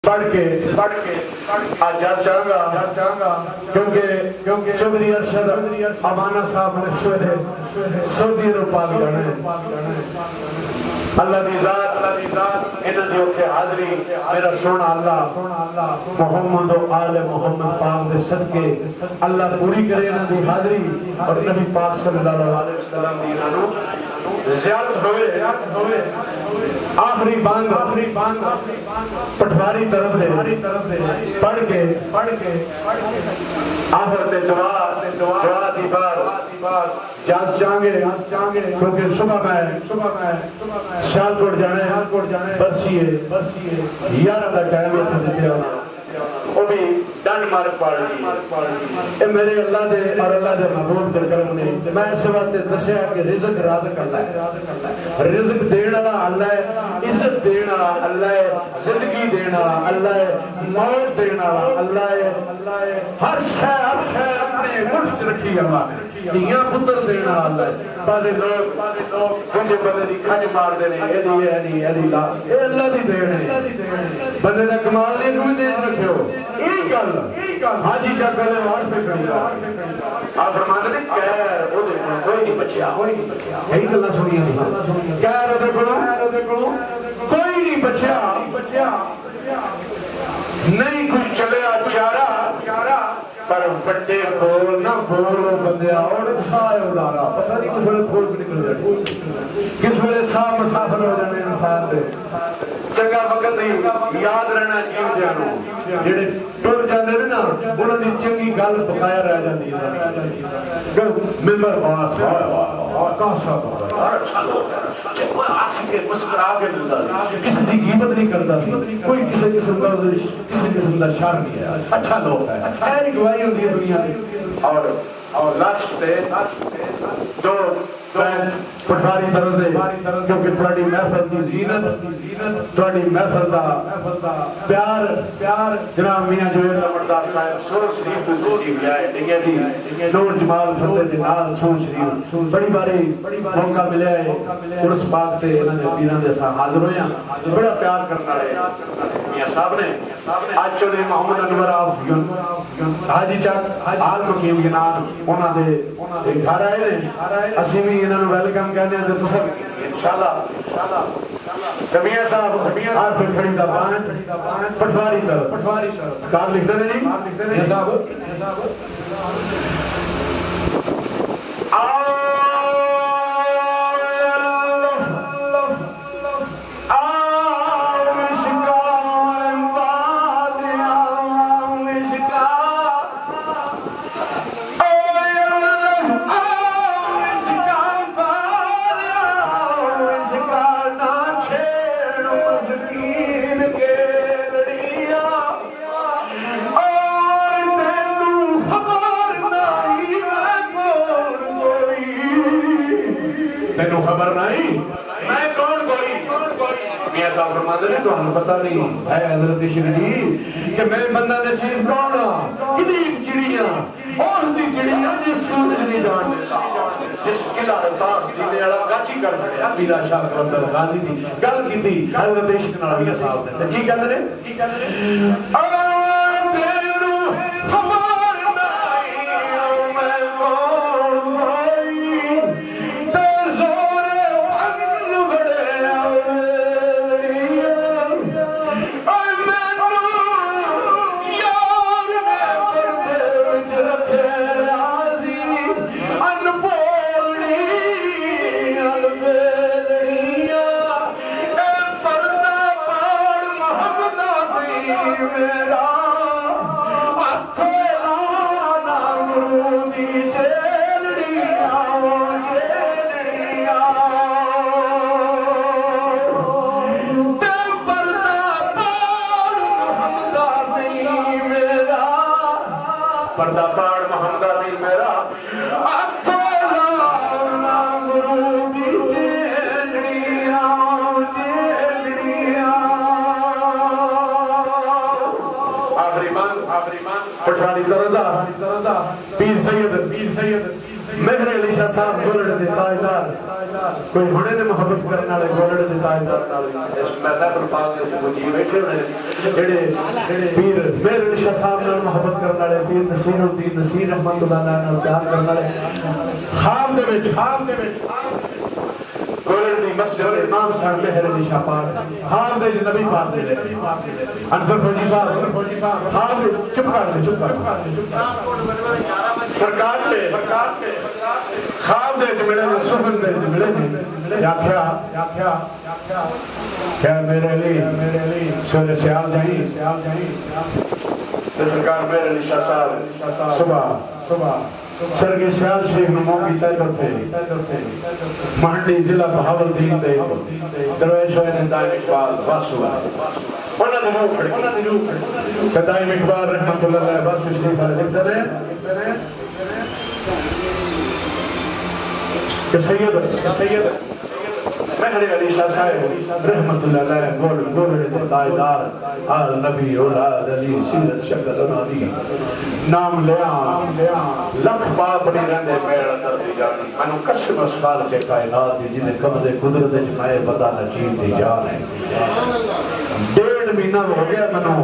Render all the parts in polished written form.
پڑھ کے آج چاہوں گا کیونکہ چودھری ارشد امانہ صاحب نے سعودی عرب پاک جانا ہے. اللہ دی ذات انہاں دی اوتھے حاضری میرا سونا اللہ محمد و آل محمد پاک دے صدقے اللہ پوری کرے انہاں دی حاضری اور نبی پاک صلی اللہ علیہ وسلم دی انہاں نو زیارت ہوئے. آخری بانگ پٹواری طرف دے پڑھ کے آخر تے دعا تھی بار جاس چاہنگے کیونکہ صبح میں شالکوٹ جانے برسی ہے 11 دا ٹائم ہے تھے زندے ہونا وہ بھی ڈن مارک پاڑ لی. اے میرے اللہ دے اور اللہ دے محبوب دے کرم نے میں اس وقت دسیا کہ رزق رازق اللہ ہے. رزق دینا اللہ ہے, عزت دینا اللہ ہے, زندگی دینا اللہ ہے, موت دینا اللہ ہے, ہر شے اپنے مٹھ چ رکھی اللہ نے. دیاں پتر دینا اللہ ہے. پہلے لوگ مجھے بندے دی کھج مار دینے ایدی لا اے اللہ دی دین ہے. بندے دا کمال نہیں کوئی دیج رکھو ایک گل حاجی چاہ پہلے وار پہ کھڑی آپ فرماتے نے کہر وہ دیکھو کوئی نہیں بچیا یہی گلہ سنیا نہیں کہر وہ دیکھو کوئی نہیں بچیا نہیں کوئی چلیا چارہ پر بڑے بول نہ بولو بندے اور سائے ادارا پتہ نہیں کس ویلے کھول کے نکل جائے کس ویلے صاحب مسافر ہو جانے انسان دے چنگا وقت نہیں یاد رہنا چاہیے جانو جڑے ٹر جاندے نے نا انہاں دی چنگی گل بقایا رہ جاندی ہے. ممبر پاس آقا صاحب اور اچھا لوگ وہ آس کے مسکرا کے گزارا کسی دی غیبت نہیں کرتا کوئی کسی قسم دا شر نہیں ہے. اچھا لوگ ہے ایک گواہی ہوتی ہے دنیا میں. اور لاسٹ پہ دو پٹواری طرف دے کیونکہ تھوڑی محفل دی زینت تھوڑی محفل دا پیار جناب میاں جوید لمردار صاحب سور شریف تو زندگی بھی آئے ڈنگے دی نور جمال فتح دی نال سور شریف بڑی باری موقع ملے ہے عرس پاک تے انہوں نے پیران دے ساتھ حاضر ہویا بڑا پیار کرنا رہے میاں صاحب نے آج چودھری محمد انور آف حاجی چاک آل مقیم گنان انہوں دے گھر آئے نے اسی بھی انہوں نے ویلکم کہنے ہیں تو سب انشاءاللہ کمیہ صاحب آر پھر کھڑی دا پانچ پٹواری طرف کار لکھ دینے نہیں یہ صاحب خبر نہیں میں کون کوئی میاں صاحب فرماتے ہیں تو ہمیں پتہ نہیں ہے حضرت شریف کہ میں بندہ نے چیز کون رہا کدھی چڑیاں اور دی چڑیاں جس سورج نہیں جان دیتا جس قلعہ رتاس دینے والا گاچی کر سکے پیرا شاہ کلندر گاندھی تھی گل کی تھی حضرت عشق نال میاں صاحب نے کی کہتے ہیں پردہ پاڑ محمد علی میرا پٹھانی دردا پیر سید مہر علی شاہ صاحب گولڑ دے تاجدار کوئی بڑے نے محبت کرنے والے گولڑ دے تاجدار نال اس محفل پاک دے وچ بیٹھے ہوئے جڑے پیر مہر علی شاہ صاحب نال محبت کرنے والے پیر نصیر الدین نصیر رحمت اللہ علیہ نال پیار کرنے والے خواب دے وچ گولڑ دی مسجد امام صاحب مہر علی شاہ پاک خواب دے نبی پاک دے انصر فوجی صاحب خواب دے چپ کر سرکار پہ خواب دے ملے سخن دے ملے یا کیا میرے علی سورے سیال جائیں سرکار میرے علی شاہ صاحب صبح سرگی سیال شریف نمو کی تیدر تھے مہنڈی ضلع بہاول دین دے درویش ہوئے نے دائم اقبال بس ہوا انہاں دنوں کھڑی کہ دائم اقبال رحمت اللہ علیہ بس شریف آئے لکھتے رہے کہ سید مہر علی شاہ صاحب رحمت اللہ علیہ گولڑ دے تاجدار آل نبی اولاد علی سیرت شکل انادی نام لیا لکھ باپ نہیں رہنے میرا دردی جانی منو قسم اسفال کے کائنات دی جنہیں قبض قدرت جمائے بتا نچین دی جان ہے 1.5 مہینہ ہو گیا منو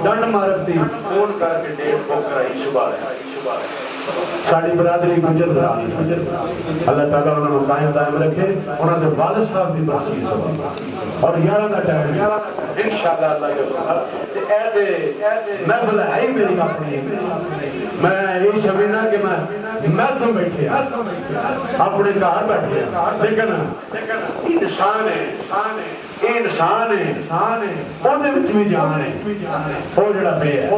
ڈنڈ مارک دی فون کر کے ڈیٹ بک کرائی صبح ساڑی برادری گجر برادری اللہ تعالیٰ انہوں نے قائم دائم رکھے انہوں نے والد صاحب بھی برسی صبح اور 11 دا ٹائم انشاءاللہ اللہ کے سبحانہ ایتے محفل ہے ہی میری اپنی میں یہ شبینہ کہ میں سم بیٹھے اپنے کار بیٹھے لیکن انسان ہے اوندے وچ بھی جان ہے او جڑا پے ہے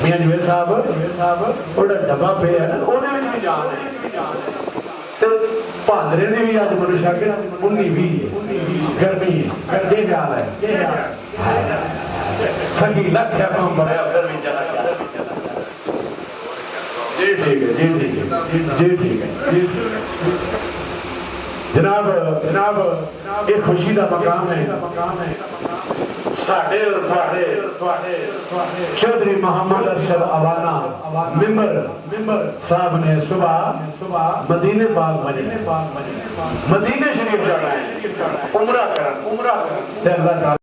میاں جویل صاحب اوڑا ڈبا پے ہے اوندے وچ بھی جان ہے تے پادرے دی بھی اج منو شک انہی بھی گرمی ہے یہ خیال ہے سنگی لکھ ہے کام بڑا گرمی چلا کیا جی ٹھیک ہے جناب ایک خوشی دا مقام ہے ساڑھے چودھری محمد ارشد عوانا ممبر صاحب نے صبح مدینہ پاک مدینہ شریف جانا ہے عمرہ کرن